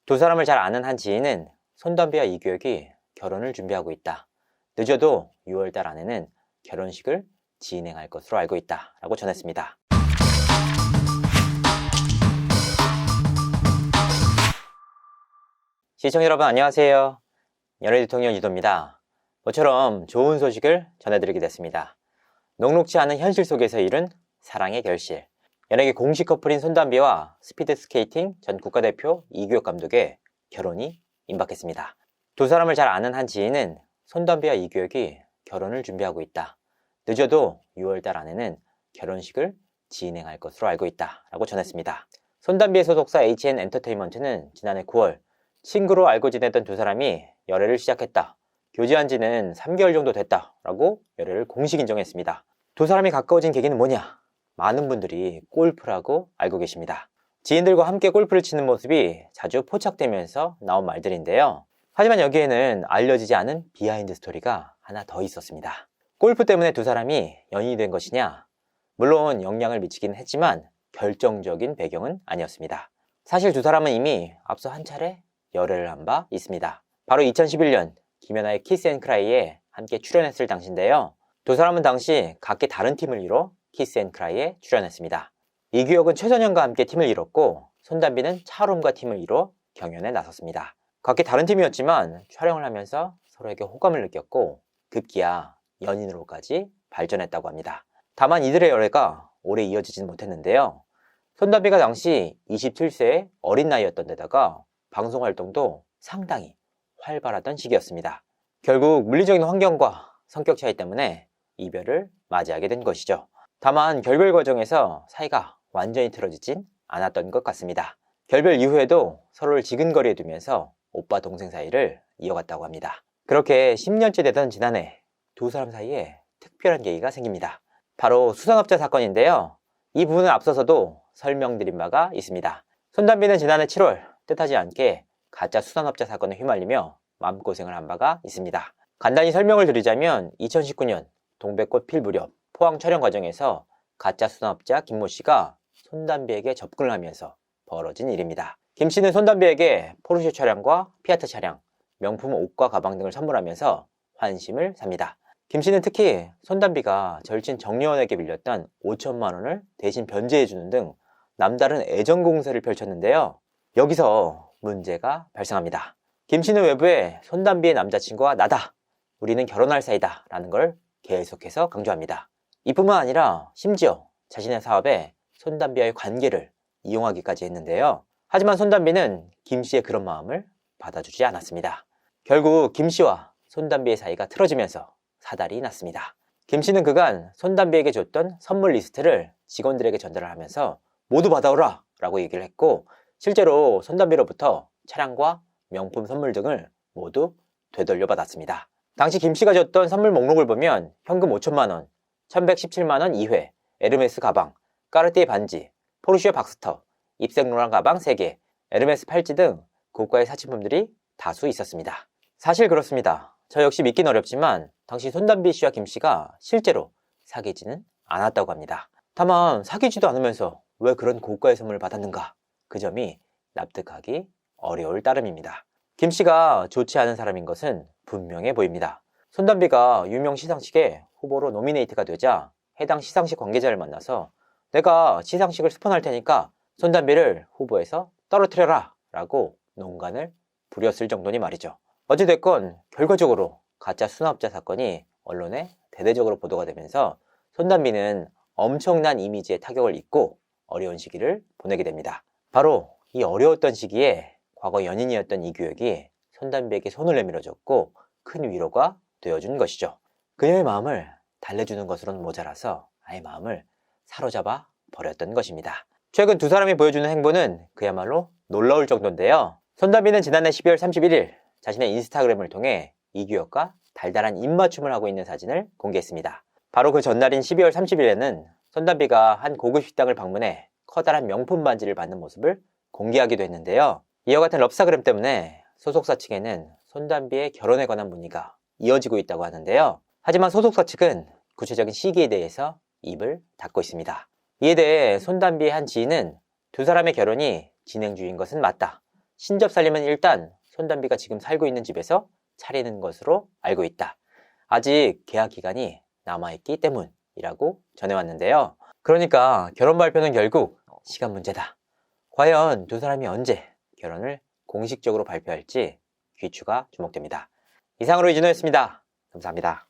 두 사람을 잘 아는 한 지인은 손담비와 이규혁이 결혼을 준비하고 있다. 늦어도 6월달 안에는 결혼식을 진행할 것으로 알고 있다 라고 전했습니다. 시청자 여러분 안녕하세요. 연애 대통령 유도입니다. 모처럼 좋은 소식을 전해드리게 됐습니다. 녹록지 않은 현실 속에서 이룬 사랑의 결실. 연예계 공식 커플인 손담비와 스피드스케이팅 전 국가대표 이규혁 감독의 결혼이 임박했습니다. 두 사람을 잘 아는 한 지인은 손담비와 이규혁이 결혼을 준비하고 있다. 늦어도 6월달 안에는 결혼식을 진행할 것으로 알고 있다 라고 전했습니다. 손담비의 소속사 HN엔터테인먼트는 지난해 9월 친구로 알고 지내던 두 사람이 열애를 시작했다. 교제한 지는 3개월 정도 됐다 라고 열애를 공식 인정했습니다. 두 사람이 가까워진 계기는 뭐냐? 많은 분들이 골프라고 알고 계십니다. 지인들과 함께 골프를 치는 모습이 자주 포착되면서 나온 말들인데요. 하지만 여기에는 알려지지 않은 비하인드 스토리가 하나 더 있었습니다. 골프 때문에 두 사람이 연인이 된 것이냐? 물론 영향을 미치긴 했지만 결정적인 배경은 아니었습니다. 사실 두 사람은 이미 앞서 한 차례 열애를 한 바 있습니다. 바로 2011년 김연아의 키스 앤 크라이에 함께 출연했을 당시인데요. 두 사람은 당시 각기 다른 팀을 이뤄 키스 앤 크라이에 출연했습니다. 이규혁은 최선현과 함께 팀을 이뤘고 손담비는 차롬과 팀을 이뤄 경연에 나섰습니다. 각기 다른 팀이었지만 촬영을 하면서 서로에게 호감을 느꼈고 급기야 연인으로까지 발전했다고 합니다. 다만 이들의 열애가 오래 이어지지는 못했는데요. 손담비가 당시 27세의 어린 나이였던 데다가 방송 활동도 상당히 활발하던 시기였습니다. 결국 물리적인 환경과 성격 차이 때문에 이별을 맞이하게 된 것이죠. 다만 결별 과정에서 사이가 완전히 틀어지진 않았던 것 같습니다. 결별 이후에도 서로를 지근거리에 두면서 오빠 동생 사이를 이어갔다고 합니다. 그렇게 10년째 되던 지난해 두 사람 사이에 특별한 계기가 생깁니다. 바로 수산업자 사건인데요. 이 부분은 앞서서도 설명드린 바가 있습니다. 손담비는 지난해 7월 뜻하지 않게 가짜 수산업자 사건에 휘말리며 마음고생을 한 바가 있습니다. 간단히 설명을 드리자면 2019년 동백꽃 필 무렵 포항 촬영 과정에서 가짜 수산업자 김모 씨가 손담비에게 접근을 하면서 벌어진 일입니다. 김 씨는 손담비에게 포르쉐 차량과 피아트 차량, 명품 옷과 가방 등을 선물하면서 환심을 삽니다. 김 씨는 특히 손담비가 절친 정려원에게 빌렸던 5천만 원을 대신 변제해주는 등 남다른 애정 공세를 펼쳤는데요. 여기서 문제가 발생합니다. 김 씨는 외부에 손담비의 남자친구가 나다, 우리는 결혼할 사이다 라는 걸 계속해서 강조합니다. 이뿐만 아니라 심지어 자신의 사업에 손담비와의 관계를 이용하기까지 했는데요. 하지만 손담비는 김 씨의 그런 마음을 받아주지 않았습니다. 결국 김 씨와 손담비의 사이가 틀어지면서 사달이 났습니다. 김 씨는 그간 손담비에게 줬던 선물 리스트를 직원들에게 전달을 하면서 모두 받아오라 라고 얘기를 했고 실제로 손담비로부터 차량과 명품 선물 등을 모두 되돌려 받았습니다. 당시 김 씨가 줬던 선물 목록을 보면 현금 5천만 원, 1117만 원 2회, 에르메스 가방, 까르띠에 반지, 포르쉐 박스터, 입생로랑 가방 3개, 에르메스 팔찌 등 고가의 사치품들이 다수 있었습니다. 사실 그렇습니다. 저 역시 믿긴 어렵지만 당시 손담비 씨와 김 씨가 실제로 사귀지는 않았다고 합니다. 다만 사귀지도 않으면서 왜 그런 고가의 선물을 받았는가? 그 점이 납득하기 어려울 따름입니다. 김 씨가 좋지 않은 사람인 것은 분명해 보입니다. 손담비가 유명 시상식에 후보로 노미네이트가 되자 해당 시상식 관계자를 만나서 내가 시상식을 스폰할 테니까 손담비를 후보에서 떨어뜨려라 라고 농간을 부렸을 정도니 말이죠. 어찌됐건 결과적으로 가짜 수산업자 사건이 언론에 대대적으로 보도가 되면서 손담비는 엄청난 이미지에 타격을 입고 어려운 시기를 보내게 됩니다. 바로 이 어려웠던 시기에 과거 연인이었던 이규혁이 손담비에게 손을 내밀어줬고 큰 위로가 되어준 것이죠. 그녀의 마음을 달래주는 것으로는 모자라서 아예 마음을 사로잡아 버렸던 것입니다. 최근 두 사람이 보여주는 행보는 그야말로 놀라울 정도인데요. 손담비는 지난해 12월 31일 자신의 인스타그램을 통해 이규혁과 달달한 입맞춤을 하고 있는 사진을 공개했습니다. 바로 그 전날인 12월 30일에는 손담비가 한 고급 식당을 방문해 커다란 명품 반지를 받는 모습을 공개하기도 했는데요. 이와 같은 럽스타그램 때문에 소속사 측에는 손담비의 결혼에 관한 문의가 이어지고 있다고 하는데요. 하지만 소속사 측은 구체적인 시기에 대해서 입을 닫고 있습니다. 이에 대해 손담비의 한 지인은 두 사람의 결혼이 진행 중인 것은 맞다. 신접살림은 일단 손담비가 지금 살고 있는 집에서 차리는 것으로 알고 있다. 아직 계약 기간이 남아있기 때문이라고 전해왔는데요. 그러니까 결혼 발표는 결국 시간 문제다. 과연 두 사람이 언제 결혼을 공식적으로 발표할지 귀추가 주목됩니다. 이상으로 이진호였습니다. 감사합니다.